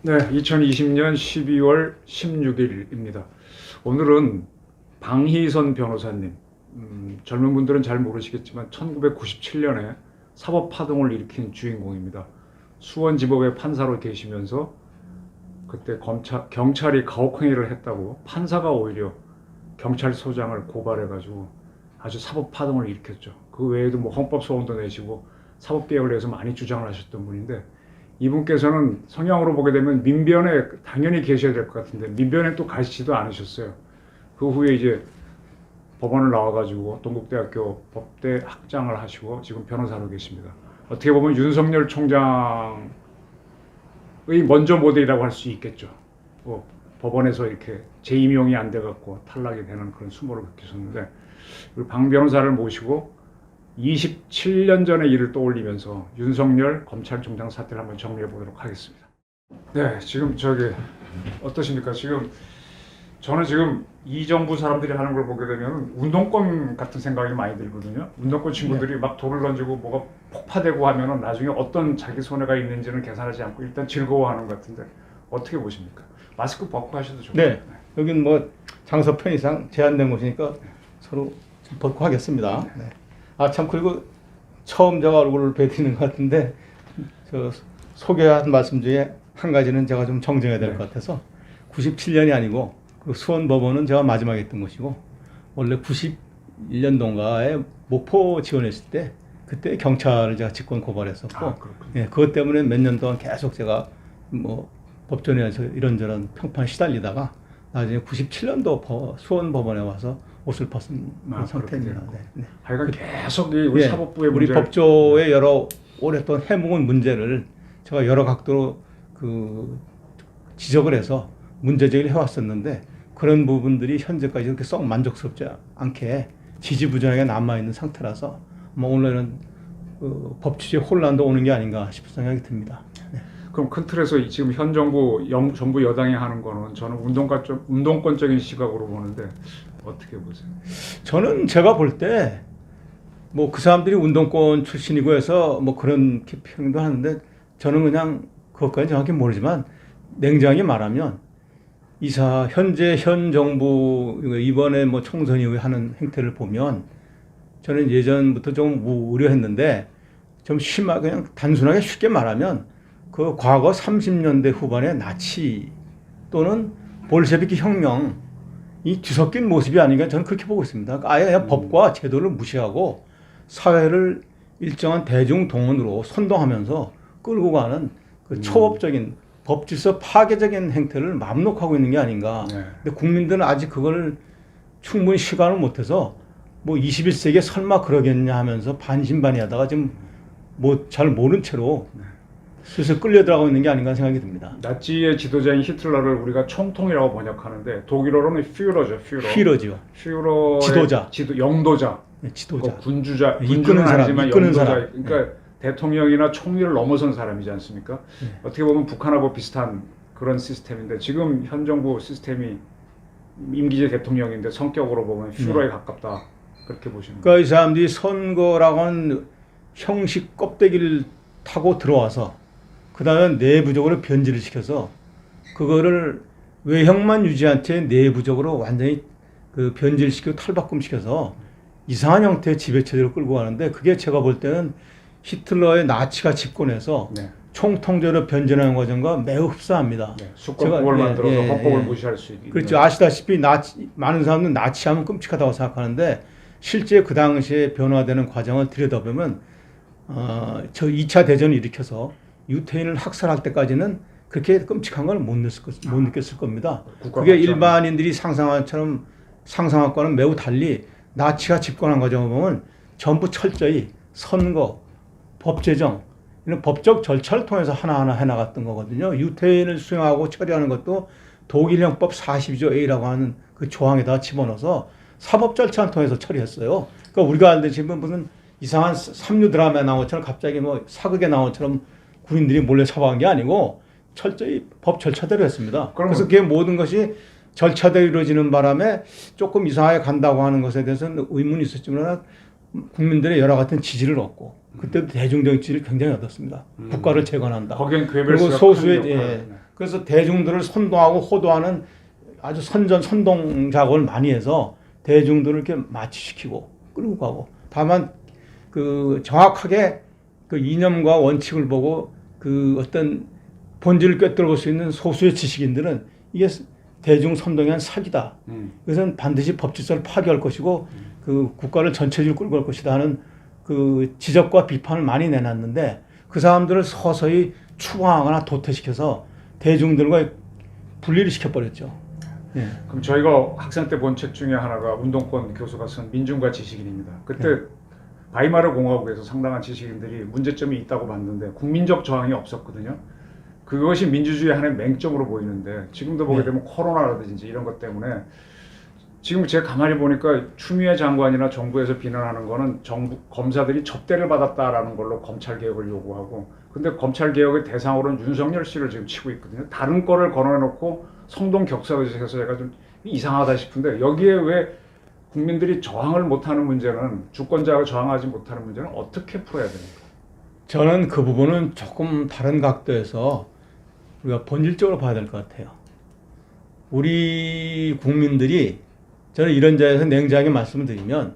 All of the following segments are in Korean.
네, 2020년 12월 16일입니다. 오늘은 방희선 변호사님, 젊은 분들은 잘 모르시겠지만 1997년에 사법파동을 일으킨 주인공입니다. 수원지법의 판사로 계시면서 그때 경찰이 가혹행위를 했다고 판사가 오히려 경찰서장을 고발해가지고 아주 사법파동을 일으켰죠. 그 외에도 뭐 헌법소원도 내시고 사법개혁을 위해서 많이 주장을 하셨던 분인데, 이분께서는 성향으로 보게 되면 민변에 당연히 계셔야 될 것 같은데 민변에 또 가시지도 않으셨어요. 그 후에 이제 법원을 나와가지고 동국대학교 법대 학장을 하시고 지금 변호사로 계십니다. 어떻게 보면 윤석열 총장의 먼저 모델이라고 할 수 있겠죠. 법원에서 이렇게 재임용이 안 돼갖고 탈락이 되는 그런 수모를 겪으셨는데, 우리 방 변호사를 모시고 27년 전의 일을 떠올리면서 윤석열 검찰총장 사태를 한번 정리해 보도록 하겠습니다. 네, 지금 어떠십니까? 저는 지금 이 정부 사람들이 하는 걸 보게 되면 운동권 같은 생각이 많이 들거든요. 운동권 친구들이 막 돌을 던지고 뭐가 폭파되고 하면은 나중에 어떤 자기 손해가 있는지는 계산하지 않고 일단 즐거워하는 것 같은데 어떻게 보십니까? 마스크 벗고 하셔도 좋고. 네, 여긴 뭐 장소 편의상 제한된 곳이니까 서로 벗고 하겠습니다. 네. 참, 그리고 처음 제가 얼굴을 뵈드리는 것 같은데, 소개한 말씀 중에 한 가지는 제가 좀 정정해야 될 것 같아서, 97년이 아니고 그 수원법원은 제가 마지막에 했던 곳이고, 원래 91년도인가에 목포 지원했을 때 그때 경찰을 제가 직권 고발했었고, 예, 그것 때문에 몇 년 동안 계속 제가 뭐 법전에서 이런저런 평판에 시달리다가 나중에 97년도 수원법원에 와서 옷을 벗은 상태입니다. 네. 하여간 계속 우리 사법부의 우리 문제를... 법조의 여러 오랫동안 해묵은 문제를 제가 여러 각도로 지적을 해서 문제제기를 해왔었는데, 그런 부분들이 현재까지 그렇게 썩 만족스럽지 않게 지지부진하게 남아있는 상태라서 오늘은 법 취지에 혼란도 오는 게 아닌가 싶은 생각이 듭니다. 네. 그럼 큰 틀에서 지금 현 정부 여당이 하는 거는 저는 운동권적인 시각으로 보는데 어떻게 보세요? 저는 제가 볼 때 뭐 그 사람들이 운동권 출신이고 해서 뭐 그런 표현도 하는데, 저는 그냥 그것까지 정확히 모르지만 냉정하게 말하면 현재 현 정부 이번에 뭐 총선 이후에 하는 행태를 보면 저는 예전부터 좀 우려했는데, 좀 심하게 그냥 단순하게 쉽게 말하면 그 과거 30년대 후반의 나치 또는 볼셰비키 혁명 이 뒤섞인 모습이 아닌가 저는 그렇게 보고 있습니다. 아예 그냥 법과 제도를 무시하고 사회를 일정한 대중 동원으로 선동하면서 끌고 가는 그 초법적인 법질서 파괴적인 행태를 맘놓고 있는 게 아닌가. 네. 근데 국민들은 아직 그걸 충분히 시간을 못해서 뭐 21세기에 설마 그러겠냐 하면서 반신반의하다가 지금 뭐 잘 모른 채로 슬슬 끌려 들어가고 있는 게 아닌가 생각이 듭니다. 나치의 지도자인 히틀러를 우리가 총통이라고 번역하는데 독일어로는 퓨러죠. 퓨러죠. 퓨러 지도자. 영도자. 네, 지도자. 군주자. 이끄는 사람. 이끄는 영도자. 사람. 그러니까 대통령이나 총리를 넘어선 사람이지 않습니까? 어떻게 보면 북한하고 비슷한 그런 시스템인데, 지금 현 정부 시스템이 임기제 대통령인데 성격으로 보면 퓨러에 가깝다. 그렇게 보시는 거예요? 그러니까 이 사람들이 선거라고 하는 형식 껍데기를 타고 들어와서 그 다음에 내부적으로 변질을 시켜서 그거를 외형만 유지한 채 내부적으로 완전히 변질시키고 탈바꿈시켜서 이상한 형태의 지배체제로 끌고 가는데, 그게 제가 볼 때는 히틀러의 나치가 집권해서 총통제로 변질하는 과정과 매우 흡사합니다. 수권법을 만들어서 헌법을 무시할 수 있는. 그렇죠. 아시다시피 많은 사람들은 나치하면 끔찍하다고 생각하는데, 실제 그 당시에 변화되는 과정을 들여다보면 저 2차 대전을 일으켜서 유태인을 학살할 때까지는 그렇게 끔찍한 걸 못 느꼈을 겁니다. 그게 일반인들이 상상한과는 매우 달리 나치가 집권한 과정을 보면 전부 철저히 선거, 법 제정, 이런 법적 절차를 통해서 하나하나 해나갔던 거거든요. 유태인을 수용하고 처리하는 것도 독일형법 42조 A라고 하는 그 조항에다 집어넣어서 사법 절차를 통해서 처리했어요. 그러니까 우리가 알듯이 무슨 이상한 삼류 드라마에 나온 것처럼 갑자기 뭐 사극에 나온 것처럼 군인들이 몰래 잡아간 게 아니고 철저히 법 절차대로 했습니다. 그래서 그게 모든 것이 절차대로 이루어지는 바람에 조금 이상하게 간다고 하는 것에 대해서는 의문이 있었지만 국민들의 여러 같은 지지를 얻고, 그때도 대중적인 지지를 굉장히 얻었습니다. 국가를 재건한다. 거기엔 그리고 소수의 그래서 대중들을 선동하고 호도하는 아주 선동 작업을 많이 해서 대중들을 이렇게 마취시키고 끌고 가고, 다만 그 정확하게 그 이념과 원칙을 보고 그 어떤 본질을 꿰뚫어 볼 수 있는 소수의 지식인들은 이게 대중 선동이 한 사기다. 그것은 반드시 법질서를 파괴할 것이고 그 국가를 전체적으로 끌고 갈 것이다 하는 그 지적과 비판을 많이 내놨는데, 그 사람들을 서서히 추방하거나 도태시켜서 대중들과 분리를 시켜버렸죠. 예. 그럼 저희가 학생 때 본 책 중에 하나가 운동권 교수가 쓴 민중과 지식인입니다. 그때 바이마르 공화국에서 상당한 지식인들이 문제점이 있다고 봤는데 국민적 저항이 없었거든요. 그것이 민주주의의 하나의 맹점으로 보이는데 지금도 보게 되면 코로나라든지 이런 것 때문에 지금 제가 가만히 보니까 추미애 장관이나 정부에서 비난하는 거는 정부 검사들이 접대를 받았다라는 걸로 검찰 개혁을 요구하고, 근데 검찰 개혁의 대상으로는 윤석열 씨를 지금 치고 있거든요. 다른 거를 거론해놓고 성동 격사해서 제가 좀 이상하다 싶은데, 여기에 왜 국민들이 저항을 못하는 문제는, 주권자가 저항하지 못하는 문제는 어떻게 풀어야 됩니까? 저는 그 부분은 조금 다른 각도에서 우리가 본질적으로 봐야 될 것 같아요. 우리 국민들이, 저는 이런 자리에서 냉정하게 말씀을 드리면,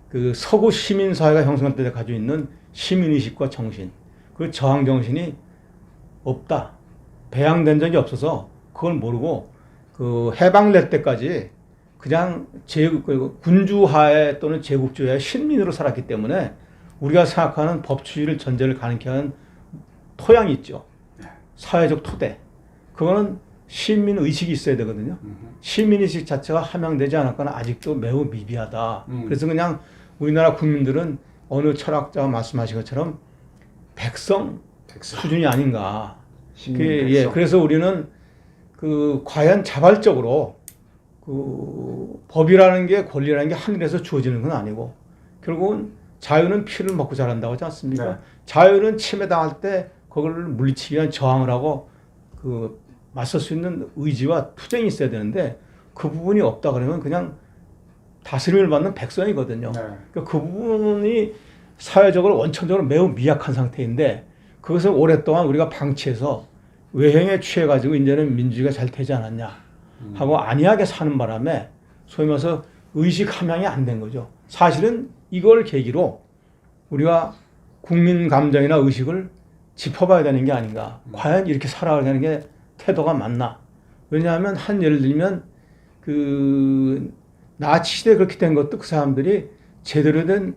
그 서구 시민사회가 형성할 때 가지고 있는 시민의식과 정신, 그 저항 정신이 없다. 배양된 적이 없어서 그걸 모르고 그 해방될 때까지 그냥 군주하에 또는 제국주의의 신민으로 살았기 때문에 우리가 생각하는 법치주의를 전제를 가능케 하는 토양이 있죠. 사회적 토대. 그거는 시민 의식이 있어야 되거든요. 시민 의식 자체가 함양되지 않았거나 아직도 매우 미비하다. 그래서 그냥 우리나라 국민들은 어느 철학자가 말씀하신 것처럼 백성 수준이 아닌가. 예, 그래서 우리는 그 과연 자발적으로 그 법이라는 게, 권리라는 게 하늘에서 주어지는 건 아니고, 결국은 자유는 피를 먹고 자란다고 하지 않습니까? 네. 자유는 침해당할 때 그걸 물리치기 위한 저항을 하고 그 맞설 수 있는 의지와 투쟁이 있어야 되는데, 그 부분이 없다 그러면 그냥 다스림을 받는 백성이거든요. 네. 그러니까 그 부분이 사회적으로 원천적으로 매우 미약한 상태인데, 그것을 오랫동안 우리가 방치해서 외형에 취해가지고 이제는 민주주의가 잘 되지 않았냐 하고 안이하게 사는 바람에 소위 말해서 의식 함양이 안 된 거죠. 사실은 이걸 계기로 우리가 국민 감정이나 의식을 짚어봐야 되는 게 아닌가. 과연 이렇게 살아가는 게 태도가 맞나. 왜냐하면 한 예를 들면 그 나치 시대에 그렇게 된 것도 그 사람들이 제대로 된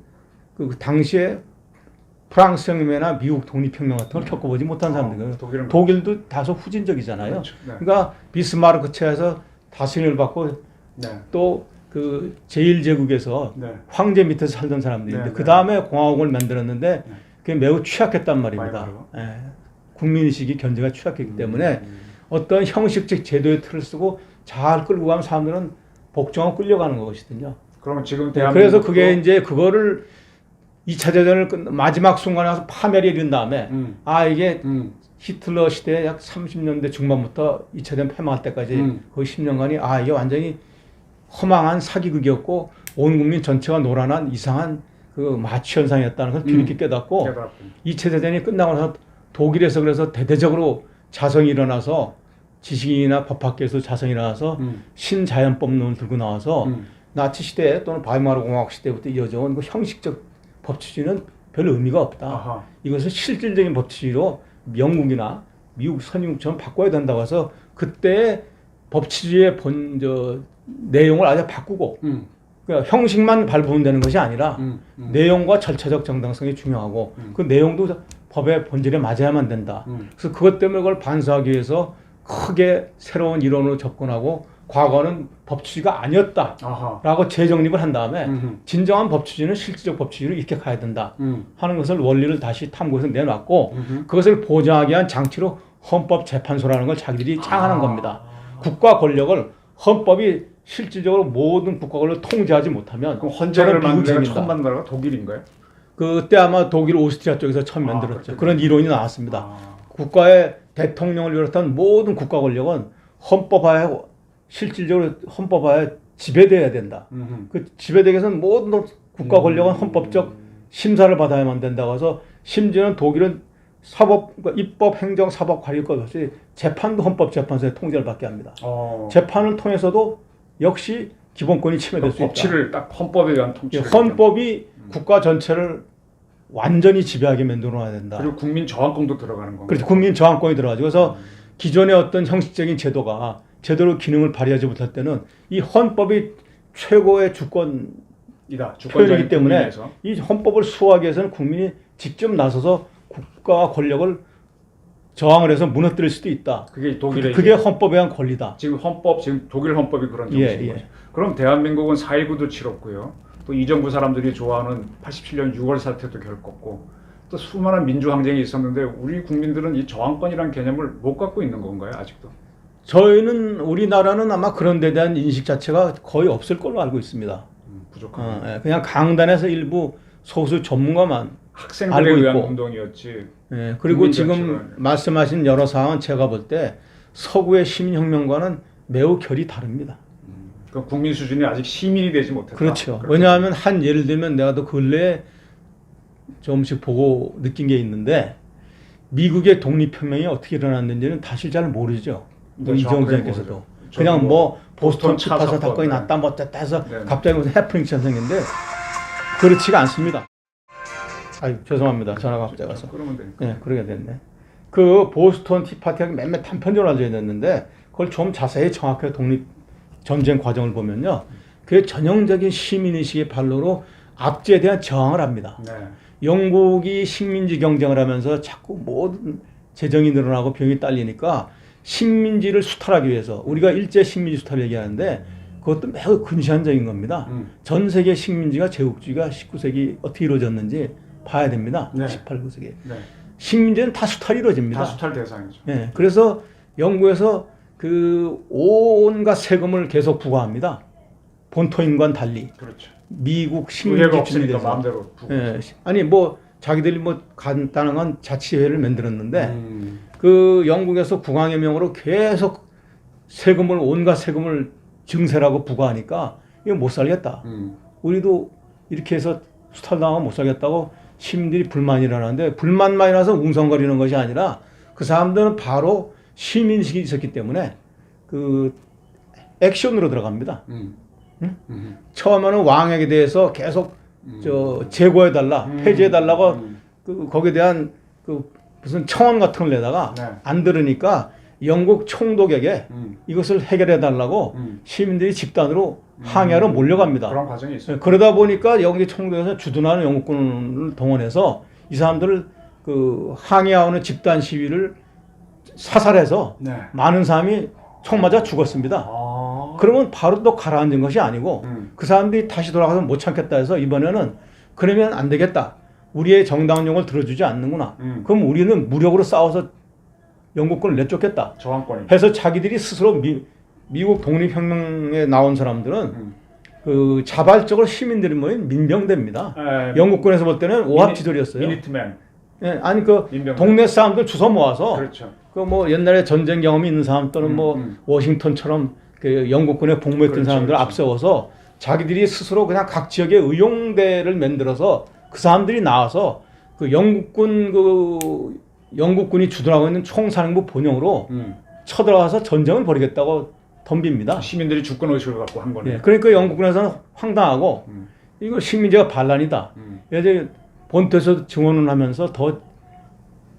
그 당시에 프랑스 혁명이나 미국 독립혁명 같은 걸 겪어보지 못한 사람들이에요. 독일도 다소 후진적이잖아요. 그렇죠. 네. 그러니까 비스마르크 체에서 다스림을 받고 네. 또 그 제1제국에서 네. 황제 밑에서 살던 사람들인데 네. 그 다음에 공화국을 만들었는데 네. 그게 매우 취약했단 말입니다. 네. 국민의식이 견제가 취약했기 때문에 어떤 형식적 제도의 틀을 쓰고 잘 끌고 가면 사람들은 복종하고 끌려가는 것이거든요. 그러면 지금 그래서 그게 이제 그거를 2차 대전을 마지막 순간에 와서 파멸이 이른 다음에 이게 히틀러 시대 약 30년대 중반부터 2차 대전 폐망할 때까지 거의 10년간이 이게 완전히 허망한 사기극이었고 온 국민 전체가 노란한 이상한 그 마취 현상이었다는 걸 뒤늦게 깨닫고 2차 대전이 끝나고 나서 독일에서 그래서 대대적으로 자성이 일어나서 지식인이나 법학계에서 자성이 일어나서 신자연법론을 들고 나와서 나치 시대 또는 바이마르 공화국 시대부터 이어져 온 그 형식적 법치주의는 별 의미가 없다. 아하. 이것을 실질적인 법치주의로 영국이나 미국 선진국처럼 바꿔야 된다고 해서 그때 법치주의의 내용을 아예 바꾸고 그러니까 형식만 발부하면 되는 것이 아니라 내용과 절차적 정당성이 중요하고 그 내용도 법의 본질에 맞아야만 된다. 그래서 그것 때문에 그걸 반사하기 위해서 크게 새로운 이론으로 접근하고 과거는 법치주의가 아니었다라고 재정립을 한 다음에 진정한 법치주의는 실질적 법치주의로 이렇게 가야 된다 하는 것을 원리를 다시 탐구해서 내놨고 그것을 보장하기 위한 장치로 헌법재판소라는 걸 자기들이 창안한 겁니다. 국가 권력을 헌법이 실질적으로 모든 국가 권력을 통제하지 못하면 그럼 헌재를 만든 데가 처음 만든 나라가 독일인가요? 그때 아마 독일 오스트리아 쪽에서 처음 만들었죠. 그런 이론이 나왔습니다. 국가의 대통령을 비롯한 모든 국가 권력은 헌법하에 실질적으로 헌법하에 지배돼야 된다. 그 지배되기 위해서는 모든 국가 권력은 헌법적 심사를 받아야만 된다고 해서 심지어는 독일은 그러니까 입법, 행정, 사법 관리 것 없이 재판도 헌법재판소의 통제를 받게 합니다. 재판을 통해서도 역시 기본권이 침해될 수 있다. 법치를 딱 헌법에 의한 통치를. 헌법이 국가 전체를 완전히 지배하게 만들어 놔야 된다. 그리고 국민 저항권도 들어가는 건가요? 그렇죠. 국민 저항권이 들어가죠. 그래서 기존의 어떤 형식적인 제도가 제대로 기능을 발휘하지 못할 때는 이 헌법이 최고의 주권이기 주권자인 때문에 국민에서. 이 헌법을 수호하기 위해서는 국민이 직접 나서서 국가 권력을 저항을 해서 무너뜨릴 수도 있다. 그게 독일의 그게 헌법에 의한 권리다. 지금 독일 헌법이 그런 예, 정신인 예. 거죠. 그럼 대한민국은 4.19도 치렀고요. 또 이 정부 사람들이 좋아하는 87년 6월 사태도 겪었고 또 수많은 민주항쟁이 있었는데 우리 국민들은 이 저항권이라는 개념을 못 갖고 있는 건가요? 아직도? 우리나라는 아마 그런 데 대한 인식 자체가 거의 없을 걸로 알고 있습니다. 부족합니다. 예, 그냥 강단에서 일부 소수 전문가만 학생들에 알고 의한 있고. 운동이었지. 예, 그리고 국민 지금 전체가. 말씀하신 여러 사항은 제가 볼 때 서구의 시민혁명과는 매우 결이 다릅니다. 그 국민 수준이 아직 시민이 되지 못했다. 그렇죠. 그렇게 왜냐하면 한 예를 들면 내가 더 근래에 조금씩 보고 느낀 게 있는데 미국의 독립혁명이 어떻게 일어났는지는 다시 잘 모르죠. 네, 이정우 정확하게 장께서도 모르죠. 그냥 뭐 보스턴 차 치파사 사건, 사건이 네. 났다 뭐 어쨌다 해서 네. 갑자기 무슨 해프닝처럼 생겼는데 그렇지가 않습니다. 아유 죄송합니다. 전화가 갑자기 와서. 그러면 되니까. 네, 그러게 됐네. 그 보스턴 티파티가 몇몇 단편적으로 알려져 있는데 그걸 좀 자세히 정확하게 독립 전쟁 과정을 보면요, 그게 전형적인 시민의식의 발로로 압제에 대한 저항을 합니다. 네. 영국이 식민지 경쟁을 하면서 자꾸 모든 재정이 늘어나고 병이 딸리니까 식민지를 수탈하기 위해서 우리가 일제 식민지 수탈을 얘기하는데 그것도 매우 근시안적인 겁니다. 전 세계 식민지가 제국주의가 19세기 어떻게 이루어졌는지 봐야 됩니다. 네. 18, 19세기. 네. 식민지는 다 수탈이 이루어집니다. 다 수탈 대상이죠. 예, 그래서 영국에서 그 온갖 세금을 계속 부과합니다. 본토인과는 달리. 그렇죠. 미국 의회가 식민지 없으니까 주민에서. 마음대로 부고. 예, 아니 뭐 자기들이 뭐 간단한 건 자치회를 만들었는데 음. 그 영국에서 국왕의 명으로 계속 온갖 세금을 증세라고 부과하니까 이거 못 살겠다. 우리도 이렇게 해서 수탈당하면 못 살겠다고 시민들이 불만이 일어나는데 불만만 일어나서 웅성거리는 것이 아니라 그 사람들은 바로 시민식이 있었기 때문에 그 액션으로 들어갑니다. 처음에는 왕에게 대해서 계속 제거해달라, 폐지해달라고 거기에 대한 그 무슨 청원 같은 걸 내다가 네. 안 들으니까 영국 총독에게 이것을 해결해달라고 시민들이 집단으로 항의하러 몰려갑니다. 그런 과정이 있어요. 그러다 보니까 영국 총독에서 주둔하는 영국군을 동원해서 이 사람들을 그 항의하는 집단 시위를 사살해서 네. 많은 사람이 총 맞아 죽었습니다. 그러면 바로 또 가라앉은 것이 아니고 그 사람들이 다시 돌아가서 못 참겠다 해서 이번에는 그러면 안 되겠다. 우리의 정당용을 들어주지 않는구나. 그럼 우리는 무력으로 싸워서 영국군을 내쫓겠다. 저항권이. 해서 자기들이 스스로 미국 독립혁명에 나온 사람들은 그 자발적으로 시민들이 모인 민병대입니다. 영국군에서 볼 때는 오합지졸이었어요. 미니트맨. 예, 아니 그 민병대. 동네 사람들 주워 모아서 그렇죠. 그 뭐 옛날에 전쟁 경험이 있는 사람 또는 뭐 워싱턴처럼 그 영국군에 복무했던 그렇죠, 사람들을 그렇죠. 앞세워서 자기들이 스스로 그냥 각 지역에 의용대를 만들어서 그 사람들이 나와서 그 영국군이 주둔하고 있는 총사령부 본영으로 쳐들어가서 전쟁을 벌이겠다고 덤빕니다. 시민들이 주권 의식을 갖고 한 거네. 예, 그러니까 영국군에서는 황당하고 이거 식민지가 반란이다. 이제 본토에서 증언을 하면서 더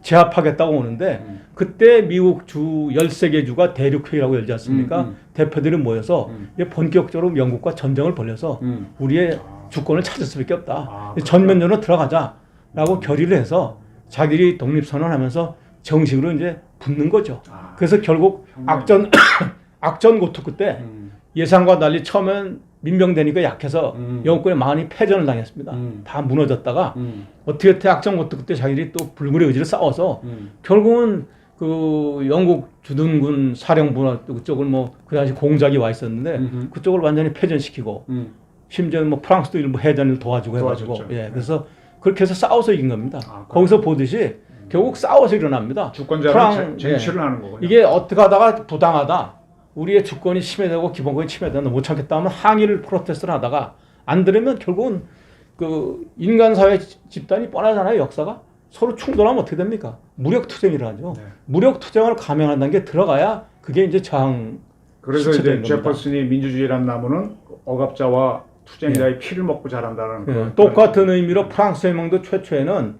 제압하겠다고 오는데 그때 미국 주 13개 주가 대륙회의라고 열지 않습니까? 대표들이 모여서 이제 본격적으로 영국과 전쟁을 벌여서 우리의 주권을 찾을 수밖에 없다. 전면전으로 들어가자라고 결의를 해서 자기들이 독립선언하면서 정식으로 이제 붙는 거죠. 그래서 결국 악전고투 때 예상과 달리 처음엔 민병대니까 약해서 영국군의 많이 패전을 당했습니다. 다 무너졌다가 어떻게 악전고투 그때 자기들이 또 불굴의 의지를 싸워서 결국은 그 영국 주둔군 사령부나 그쪽을 뭐 그 당시 공작이 와 있었는데 그쪽을 완전히 패전시키고 심지어 뭐 프랑스도 일부 해전을 도와주고 해가지고 도와줬죠. 예, 그래서 그렇게 해서 싸워서 이긴 겁니다. 거기서 보듯이 결국 싸워서 일어납니다. 주권자는 쟁취를 하는 거군요. 이게 어떻게 하다가 부당하다. 우리의 주권이 침해되고 기본권이 침해된다. 못 참겠다 하면 항의를 프로테스트를 하다가 안 들으면 결국은 그 인간 사회 집단이 뻔하잖아요. 역사가 서로 충돌하면 어떻게 됩니까? 무력투쟁이라 하죠. 네. 무력투쟁을 감행한다는 게 들어가야 그게 이제 저항. 그래서 이제 실체적인 겁니다. 제퍼슨이 민주주의란 나무는 억압자와 투쟁자의 피를 먹고 자란다는 그런 똑같은 의미로 프랑스 혁명도 최초에는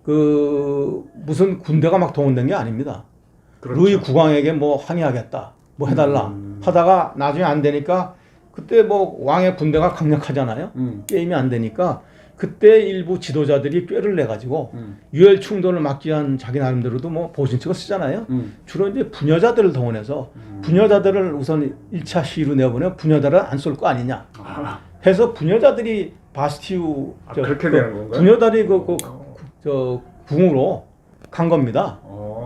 그 무슨 군대가 막 동원된 게 아닙니다. 그렇죠. 루이 국왕에게 뭐 항의하겠다, 뭐 해달라 하다가 나중에 안 되니까 그때 뭐 왕의 군대가 강력하잖아요. 게임이 안 되니까 그때 일부 지도자들이 꾀를 내 가지고 유혈 충돌을 막기 위한 자기 나름대로도 뭐 보신책을 쓰잖아요. 주로 이제 부녀자들을 동원해서 부녀자들을 우선 1차 시위로 내보내 부녀자를 안 쏠 거 아니냐 해서 부녀자들이 바스티유 그렇게 되는 건가요? 부녀자들이 저 궁으로 간 겁니다.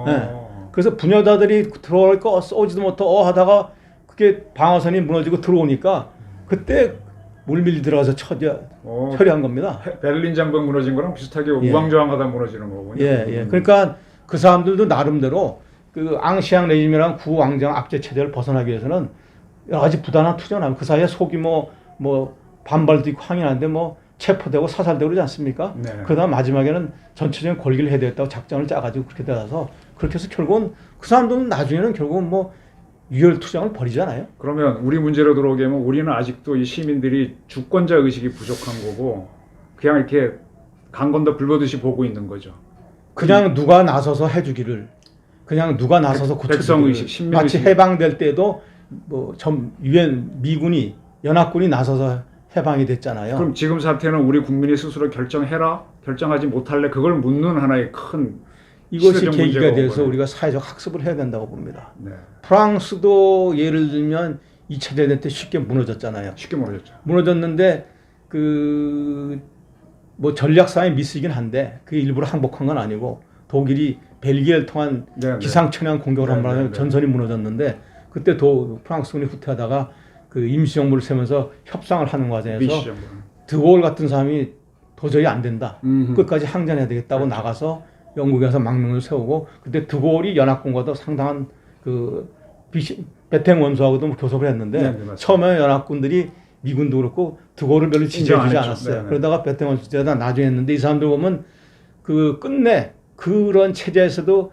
네. 그래서 부녀자들이 들어올 거 쏘지도 못하고 하다가 그게 방어선이 무너지고 들어오니까 그때 물밀 들어가서 처리한 겁니다. 베를린 장벽 무너진 거랑 비슷하게 우왕좌왕하다 무너지는 거군요. 예. 그러니까 그 사람들도 나름대로 그 앙시앙 레짐이랑 구왕정 압제 체제를 벗어나기 위해서는 여러 가지 부단한 투쟁을 하면 그 사이에 소규모 뭐 반발도 있고 항의하는데 뭐 체포되고 사살되고 그러지 않습니까? 네. 그러다 마지막에는 전체적인 권리를 해야 되겠다고 작전을 짜가지고 그렇게 돼서 그렇게 해서 결국은 그 사람들은 나중에는 결국은 뭐 유혈 투쟁을 벌이잖아요. 그러면 우리 문제로 들어오게 하면 우리는 아직도 이 시민들이 주권자 의식이 부족한 거고 그냥 이렇게 간 건더 불보듯이 보고 있는 거죠. 그냥 누가 나서서 해주기를, 그냥 누가 나서서 백성 의식, 고쳐주기를. 신민 마치 의식. 해방될 때도 뭐 전 유엔 미군이 연합군이 나서서 해방이 됐잖아요. 그럼 지금 사태는 우리 국민이 스스로 결정해라, 결정하지 못할래 그걸 묻는 하나의 큰 이것이 시대적 계기가 문제가 돼서 오고요. 우리가 사회적 학습을 해야 된다고 봅니다. 네. 프랑스도 예를 들면 2차 대전 때 쉽게 무너졌잖아요. 쉽게 모르겠죠. 무너졌는데 그 뭐 전략상의 미스이긴 한데 그게 일부러 항복한 건 아니고 독일이 벨기에를 통한 기상천외한 공격을 한 바람에 전선이 무너졌는데 그때 프랑스군이 후퇴하다가 그 임시정부를 세우면서 협상을 하는 과정에서 드골 같은 사람이 도저히 안 된다. 끝까지 항전해야 되겠다고 나가서 영국에서 망명을 세우고 그때 드골이 연합군과도 상당한 그 베탱 원수하고도 교섭을 했는데 처음에 연합군들이 미군도 그렇고 드골을 별로 지지해주지 않았어요. 네네. 그러다가 베탱 원수제가 나중에 했는데 이 사람들 보면 그 끝내 그런 체제에서도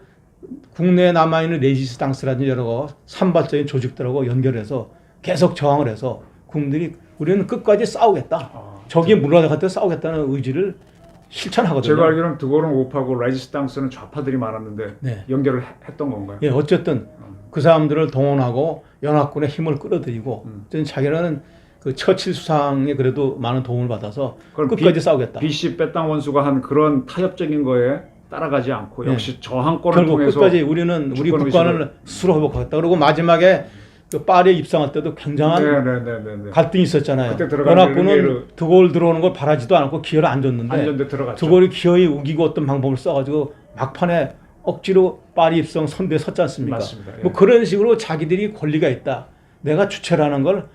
국내에 남아있는 레지스탕스라든지 여러 산발적인 조직들하고 연결해서 계속 저항을 해서 국민들이 우리는 끝까지 싸우겠다. 적이 물러나갈 때 싸우겠다는 의지를 실천하거든요. 제가 알기로는 드골은 우파고 레지스탕스는 좌파들이 많았는데 네. 연결을 했던 건가요? 예, 어쨌든 그 사람들을 동원하고 연합군의 힘을 끌어들이고 자기는 그 처칠 수상에 그래도 많은 도움을 받아서 끝까지 싸우겠다. BC 빼땅 원수가 한 그런 타협적인 거에 따라가지 않고 역시 저항권을 결국 통해서 끝까지 우리는 우리 국가를 스스로 회복하겠다. 그리고 마지막에 그 파리에 입성할 때도 굉장한 갈등이 있었잖아요. 연합군은 드골 들어오는 걸 바라지도 않고 기회를 안 줬는데 드골이 기어이 우기고 어떤 방법을 써가지고 막판에 억지로 파리 입성 선두에 섰지 않습니까? 맞습니다. 예. 뭐 그런 식으로 자기들이 권리가 있다. 내가 주체라는 걸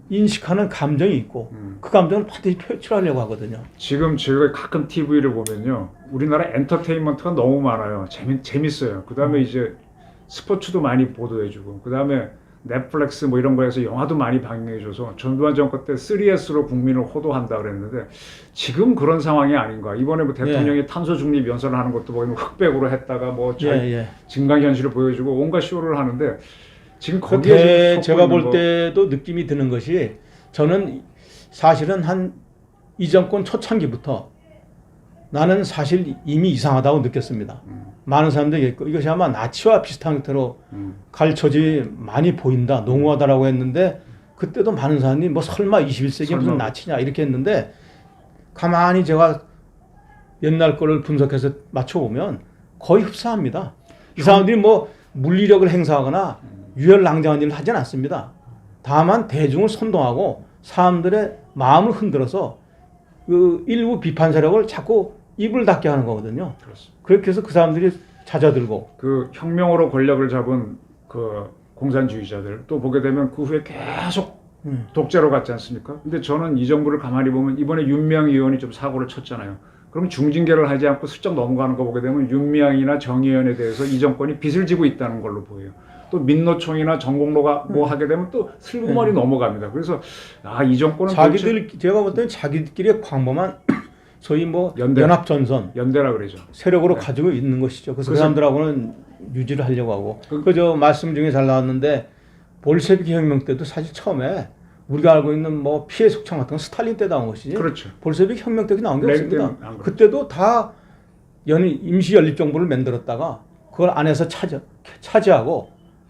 인식하는 감정이 있고 그 감정을 반드시 표출하려고 하거든요. 지금 제가 가끔 TV를 보면요, 우리나라 엔터테인먼트가 너무 많아요. 재밌어요. 그 다음에 이제 스포츠도 많이 보도해주고, 그 다음에 넷플릭스 뭐 이런 거에서 영화도 많이 방영해줘서 전두환 정권 때 3S로 국민을 호도한다 그랬는데 지금 그런 상황이 아닌가. 이번에 뭐 대통령이 탄소 중립 연설을 하는 것도 보면 흑백으로 했다가 뭐 증강현실을 보여주고 온갖 쇼를 하는데. 지금 거기에 제가 볼 때도 느낌이 드는 것이 저는 사실은 한 이 정권 초창기부터 나는 사실 이미 이상하다고 느꼈습니다. 많은 사람들이 있고 이것이 아마 나치와 비슷한 형태로 갈처지 많이 보인다, 농후하다라고 했는데 그때도 많은 사람들이 뭐 설마 21세기 무슨 나치냐 이렇게 했는데 가만히 제가 옛날 거를 분석해서 맞춰보면 거의 흡사합니다. 이 사람들이 뭐 물리력을 행사하거나 유혈낭장한 일을 하진 않습니다. 다만 대중을 선동하고 사람들의 마음을 흔들어서 그 일부 비판 세력을 자꾸 입을 닫게 하는 거거든요. 그렇습니다. 그렇게 해서 그 사람들이 잦아들고 그 혁명으로 권력을 잡은 그 공산주의자들 또 보게 되면 그 후에 계속 독재로 갔지 않습니까? 근데 저는 이 정부를 가만히 보면 이번에 윤미향 의원이 좀 사고를 쳤잖아요. 그럼 중징계를 하지 않고 슬쩍 넘어가는 거 보게 되면 윤미향이나 정의연에 대해서 이 정권이 빚을 지고 있다는 걸로 보여요. 또 민노총이나 전공로가 뭐 하게 되면 또 슬그머니 넘어갑니다. 그래서 이 정권은 제가 볼 때는 자기들끼리 광범한 소위 뭐 연대. 연합전선 연대라 그러죠. 세력으로 네. 가지고 있는 것이죠. 그래서 그 그래서- 사람들하고는 유지를 하려고 하고. 그- 그저 말씀 중에 잘 나왔는데 볼셰비키 혁명 때도 사실 처음에 우리가 알고 있는 뭐 피해 속창 같은 건 스탈린 때 나온 것이지. 그렇죠. 볼셰비키 혁명 때 나온 게 레닌 없습니다. 때는 안 그렇죠. 그때도 다 임시 연립 정부를 만들었다가 그걸 안에서 차지하고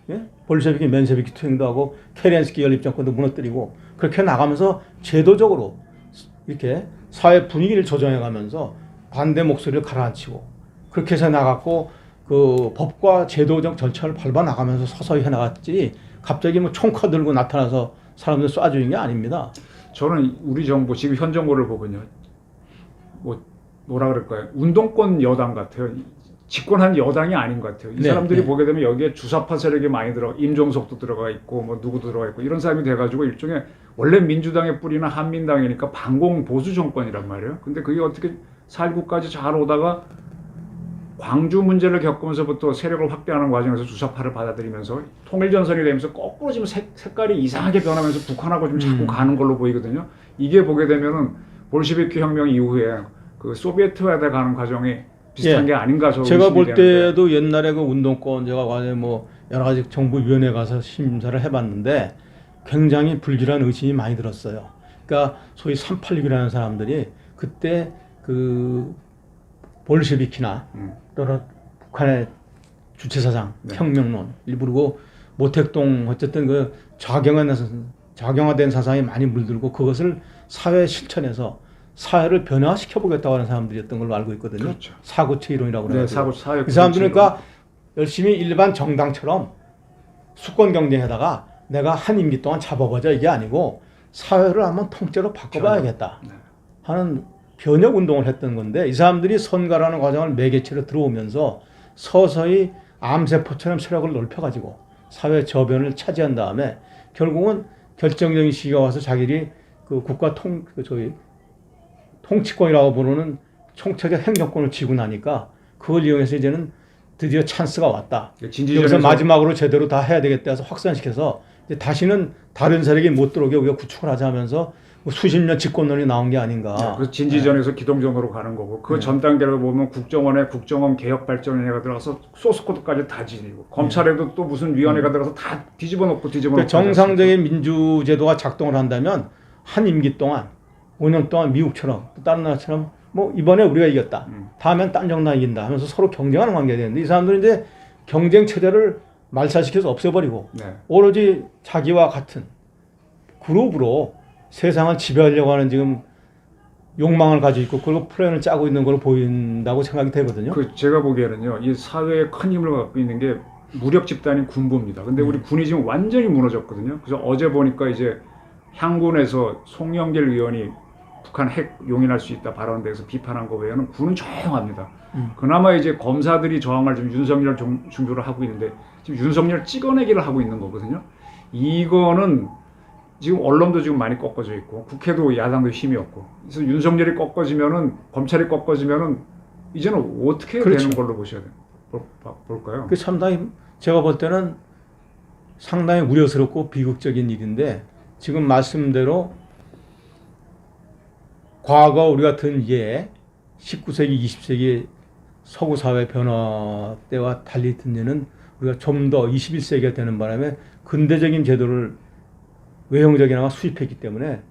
예? 볼셰비키 맨셰비키 투쟁도 하고 케렌스키 연립 정권도 무너뜨리고 그렇게 나가면서 제도적으로 이렇게 사회 분위기를 조정해가면서 반대 목소리를 가라앉히고 그렇게 해서 나갔고 그 법과 제도적 절차를 밟아 나가면서 서서히 해나갔지 갑자기 뭐 총칼 들고 나타나서 사람들 쏴주는 게 아닙니다. 저는 우리 정부 지금 현 정부를 보면요, 뭐라 그럴까요? 운동권 여당 같아요. 집권한 여당이 아닌 것 같아요. 이 네, 사람들이 네. 보게 되면 여기에 주사파 세력이 많이 들어, 임종석도 들어가 있고, 뭐 누구도 들어가 있고 이런 사람이 돼가지고 일종의 원래 민주당의 뿌리는 한민당이니까 반공 보수 정권이란 말이에요. 근데 그게 어떻게 4.19까지 잘 오다가 광주 문제를 겪으면서부터 세력을 확대하는 과정에서 주사파를 받아들이면서 통일전선이 되면서 거꾸로 지금 색깔이 이상하게 변하면서 북한하고 좀 자꾸 가는 걸로 보이거든요. 이게 보게 되면은 볼시비키 혁명 이후에 그 소비에트화돼 가는 과정이 비슷한 예. 게 아닌가 저 제가 의심이 볼 되는데. 때도 옛날에 그 운동권 제가 과거에 뭐 여러 가지 정부위원회 가서 심사를 해봤는데 굉장히 불길한 의심이 많이 들었어요. 그러니까 소위 386이라는 사람들이 그때 그 볼셰비키나 또는 북한의 주체사상, 네. 혁명론 일부르고 모택동 어쨌든 그 작용화된 사상이 많이 물들고 그것을 사회 실천에서 사회를 변화시켜 보겠다고 하는 사람들이었던 걸로 알고 있거든요. 그렇죠. 사고체 이론이라고 네, 그래가지고. 사회 이 사람들은 그러니까 열심히 일반 정당처럼 수권 경쟁에다가 내가 한 임기 동안 잡아보자 이게 아니고 사회를 한번 통째로 바꿔봐야겠다 네. 하는 변혁 운동을 했던 건데 이 사람들이 선거라는 과정을 매개체로 들어오면서 서서히 암세포처럼 세력을 넓혀가지고 사회 저변을 차지한 다음에 결국은 결정적인 시기가 와서 자기들이 그 국가 통치권이라고 부르는 총체적 행정권을 쥐고 나니까 그걸 이용해서 이제는 드디어 찬스가 왔다. 여기서 마지막으로 제대로 다 해야 되겠다 해서 확산시켜서 이제 다시는 다른 세력이 못 들어오게 우리가 구축을 하자 하면서 뭐 수십 년 집권론이 나온 게 아닌가. 네, 그래서 진지전에서 기동전으로 가는 거고 그 전 단계를 보면 국정원에 국정원 개혁발전위원회가 들어가서 소스코드까지 다 지니고 검찰에도 또 무슨 위원회가 들어가서 다 뒤집어 놓고 그러니까 정상적인 민주제도가 작동을 한다면 한 임기 동안 5년 동안 미국처럼 또 다른 나라처럼 뭐 이번에 우리가 이겼다. 다음엔 딴 정당 이긴다 하면서 서로 경쟁하는 관계가 되는데 이 사람들은 이제 경쟁 체제를 말살시켜서 없애버리고 네. 오로지 자기와 같은 그룹으로 세상을 지배하려고 하는 지금 욕망을 가지고 있고 그리고 플랜을 짜고 있는 걸로 보인다고 생각이 되거든요. 그 제가 보기에는요, 이 사회에 큰 힘을 갖고 있는 게 무력 집단인 군부입니다. 근데 우리 군이 지금 완전히 무너졌거든요. 그래서 어제 보니까 이제 향군에서 송영길 의원이 북한 핵 용인할 수 있다 발언에 대해서 비판한 거 외에는 군은 조용합니다. 그나마 이제 검사들이 저항을 좀 윤석열 중조를 하고 있는데 지금 윤석열 찍어내기를 하고 있는 거거든요. 이거는 지금 언론도 지금 많이 꺾어져 있고 국회도 야당도 힘이 없고 그래서 윤석열이 꺾어지면은 검찰이 꺾어지면은 이제는 어떻게 그렇죠. 되는 걸로 보셔야 돼요? 볼까요? 그 상당히 제가 볼 때는 상당히 우려스럽고 비극적인 일인데 지금 말씀대로 과거 우리가 든 예 19세기 20세기 서구 사회 변화 때와 달리 든 예는 우리가 좀 더 21세기가 되는 바람에 근대적인 제도를 외형적이나마 수입했기 때문에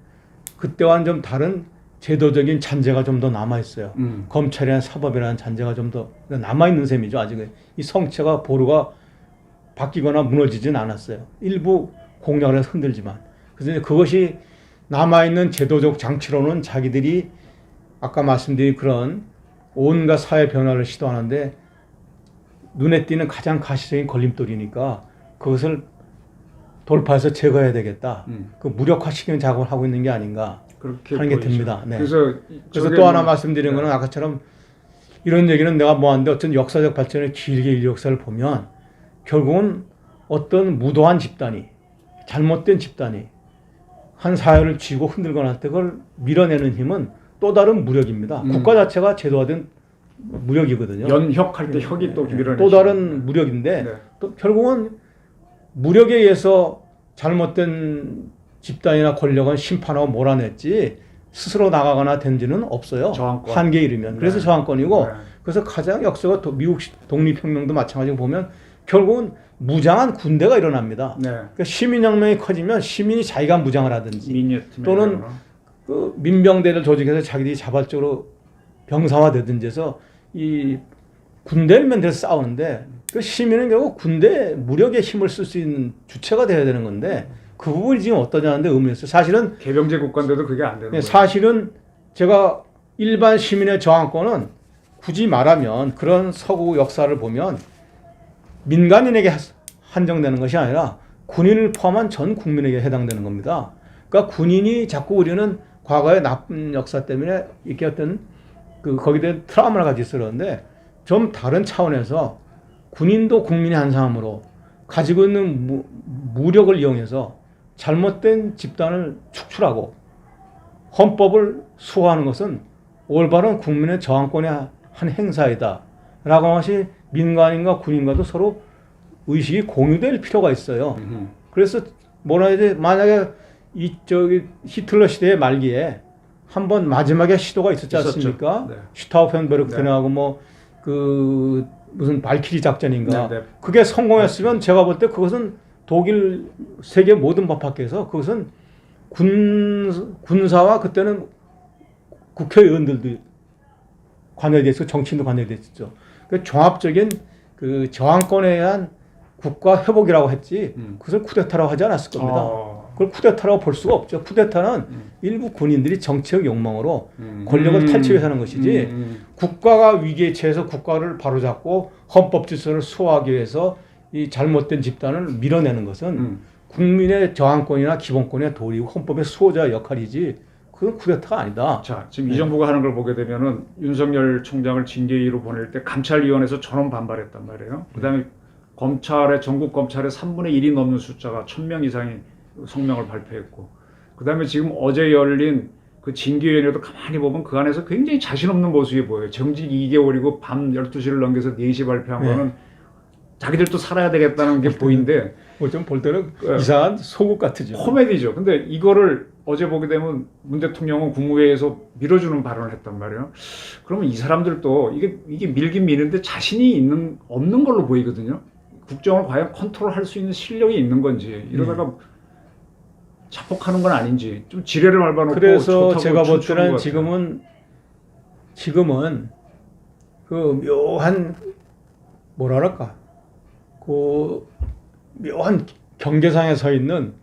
그때와는 좀 다른 제도적인 잔재가 좀 더 남아 있어요. 검찰이나 사법이라는 잔재가 좀 더 남아 있는 셈이죠. 아직은 이 성체가 보루가 바뀌거나 무너지진 않았어요. 일부 공약을 해서 흔들지만 그래서 이제 그것이 남아 있는 제도적 장치로는 자기들이 아까 말씀드린 그런 온갖 사회 변화를 시도하는데 눈에 띄는 가장 가시적인 걸림돌이니까 그것을 돌파해서 제거해야 되겠다. 그 무력화시키는 작업을 하고 있는 게 아닌가 그렇게 하는 게 보이죠. 듭니다. 네. 그래서 또 하나 말씀드리는 거는 아까처럼 이런 얘기는 내가 뭐하는데 어떤 역사적 발전의 길게 인류 역사를 보면 결국은 어떤 무도한 집단이 잘못된 집단이 한 사회를 쥐고 흔들거나 할 때 그걸 밀어내는 힘은 또 다른 무력입니다. 국가 자체가 제도화된 무력이거든요. 연혁할 때 혁이 또 밀어내죠. 또 다른 무력인데 네. 또 결국은 무력에 의해서 잘못된 집단이나 권력은 심판하고 몰아냈지 스스로 나가거나 된 지는 없어요. 저항권. 한계에 이르면. 그래서 네. 저항권이고 네. 그래서 가장 역사가 미국 독립혁명도 마찬가지로 보면 결국은 무장한 군대가 일어납니다. 네. 그러니까 시민혁명이 커지면 시민이 자기가 무장을 하든지 미니어트 또는 그 민병대를 조직해서 자기들이 자발적으로 병사화되든지 해서 이 군대를 만들어서 싸우는데 그 시민은 결국 군대 무력의 힘을 쓸 수 있는 주체가 돼야 되는 건데 그 부분이 지금 어떠냐는데 의문이었어요. 사실은 개병제 국가인데도 그게 안 되는 거예요. 사실은 제가 일반 시민의 저항권은 굳이 말하면 그런 서구 역사를 보면 민간인에게 한정되는 것이 아니라 군인을 포함한 전 국민에게 해당되는 겁니다. 그러니까 군인이 자꾸 우리는 과거의 나쁜 역사 때문에 이렇게 어떤 거기에 대한 트라우마를 가지고 있었는데 좀 다른 차원에서 군인도 국민의 한 사람으로 가지고 있는 무력을 이용해서 잘못된 집단을 축출하고 헌법을 수호하는 것은 올바른 국민의 저항권의 한 행사이다 라고 하는 것이 민간인과 군인과도 서로 의식이 공유될 필요가 있어요. 그래서 뭐라 해야 돼? 만약에 히틀러 시대의 말기에 한번 마지막에 시도가 있었지 않습니까? 네. 슈타우펜베르크하고 무슨 발키리 작전인가? 네, 네. 그게 성공했으면 제가 볼 때 그것은 독일 세계 모든 법 학계에서 그것은 군사와 그때는 국회의원들도 관여됐고 정치인도 관여됐죠. 그 종합적인 그 저항권에 의한 국가 회복이라고 했지 그것을 쿠데타라고 하지 않았을 겁니다. 그걸 쿠데타라고 볼 수가 없죠. 쿠데타는 일부 군인들이 정치적 욕망으로 권력을 탈취해서 하는 것이지 국가가 위기에 처해서 국가를 바로잡고 헌법 질서를 수호하기 위해서 이 잘못된 집단을 밀어내는 것은 국민의 저항권이나 기본권의 도리고 헌법의 수호자의 역할이지 그건 쿠데타가 아니다. 자, 지금 이 정부가 하는 걸 보게 되면은 윤석열 총장을 징계위로 보낼 때 감찰위원회에서 전원 반발했단 말이에요. 그다음에 검찰의 전국 검찰의 3분의 1이 넘는 숫자가 1,000명 이상이 성명을 발표했고, 그다음에 지금 어제 열린 그 징계위원회도 가만히 보면 그 안에서 굉장히 자신 없는 모습이 보여요. 정직 2개월이고 밤 12시를 넘겨서 4시 발표한 거는 자기들도 살아야 되겠다는 게 보이는데 좀 볼 때는 이상한 소국 같으죠. 코미디죠. 근데 이거를 어제 보게 되면 문 대통령은 국무회의에서 밀어주는 발언을 했단 말이에요. 그러면 이 사람들도 이게 밀긴 미는데 자신이 없는 걸로 보이거든요. 국정을 과연 컨트롤할 수 있는 실력이 있는 건지 이러다가 자폭하는 건 아닌지 좀 지뢰를 밟아놓고 그래서 제가 볼 춤추는 때는 것 같아요. 지금은 그 묘한 뭐랄까 그 묘한 경계상에 서 있는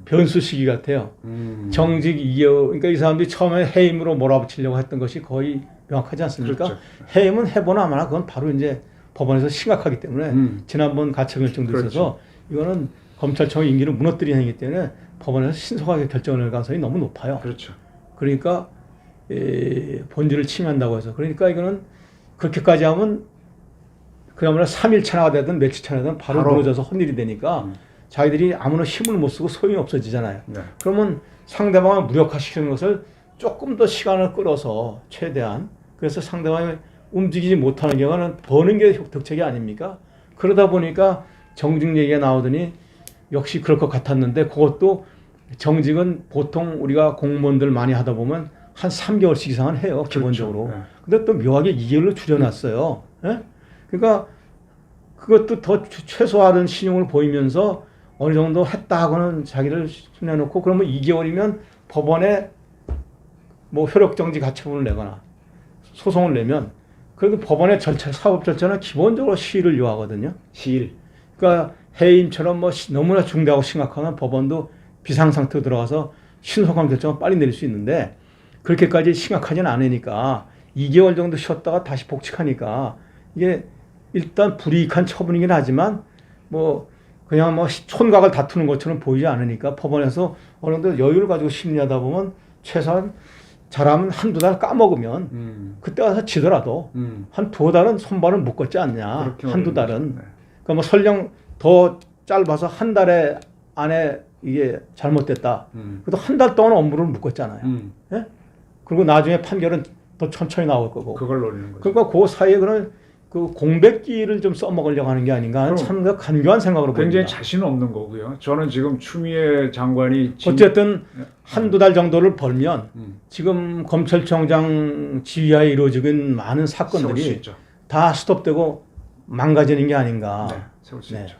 변수 시기 같아요. 정직 2개월. 그러니까 이 사람들이 처음에 해임으로 몰아붙이려고 했던 것이 거의 명확하지 않습니까? 그렇죠. 해임은 해보나 마나 그건 바로 이제 법원에서 심각하기 때문에 지난번 가처결정도 그렇죠. 있어서 이거는 검찰청의 임기를 무너뜨리는 행위이기 때문에 법원에서 신속하게 결정을 낼 가능성이 너무 높아요. 그렇죠. 그러니까 본질을 침해한다고 해서 그러니까 이거는 그렇게까지 하면 그야말로 3일 차나가 되든 며칠 차나 되든 바로 무너져서 헛일이 되니까 자기들이 아무나 힘을 못 쓰고 소용이 없어지잖아요. 네. 그러면 상대방을 무력화시키는 것을 조금 더 시간을 끌어서 최대한 그래서 상대방이 움직이지 못하는 경우는 버는 게 덕책이 아닙니까? 그러다 보니까 정직 얘기가 나오더니 역시 그럴 것 같았는데 그것도 정직은 보통 우리가 공무원들 많이 하다 보면 한 3개월씩 이상은 해요. 기본적으로. 그렇죠. 네. 근데 또 묘하게 2개월로 줄여놨어요. 예? 그러니까 그것도 더 최소화된 신용을 보이면서 어느 정도 했다 하고는 자기를 내놓고 그러면 2개월이면 법원에 뭐 효력정지 가처분을 내거나 소송을 내면 그래도 법원의 절차, 사법 절차는 기본적으로 시일을 요하거든요. 시일. 그러니까 해임처럼 뭐 너무나 중대하고 심각하면 법원도 비상상태로 들어가서 신속한 결정을 빨리 내릴 수 있는데 그렇게까지 심각하지는 않으니까 2개월 정도 쉬었다가 다시 복직하니까 이게 일단 불이익한 처분이긴 하지만 뭐 그냥 뭐 촌각을 다투는 것처럼 보이지 않으니까 법원에서 어느 정도 여유를 가지고 심리하다 보면 최소한 잘하면 한두 달 까먹으면 그때 가서 지더라도 한 두 달은 손발을 묶었지 않냐. 한두 달은. 네. 그러니까 뭐 설령 더 짧아서 한 달에 안에 이게 잘못됐다. 그래도 한 달 동안 업무를 묶었잖아요. 예? 그리고 나중에 판결은 더 천천히 나올 거고. 그걸 노리는 거죠. 그러니까 그 사이에 그런 그 공백기를 좀 써먹으려고 하는 게 아닌가 하는 참 간교한 생각으로 굉장히 보입니다. 자신 없는 거고요. 저는 지금 추미애 장관이 어쨌든 한두 달 정도를 벌면 음, 지금 검찰총장 지휘하에 이루어지고 있는 많은 세울 수 사건들이 있죠. 다 스톱되고 망가지는 게 아닌가. 네, 세울 수 네. 있죠.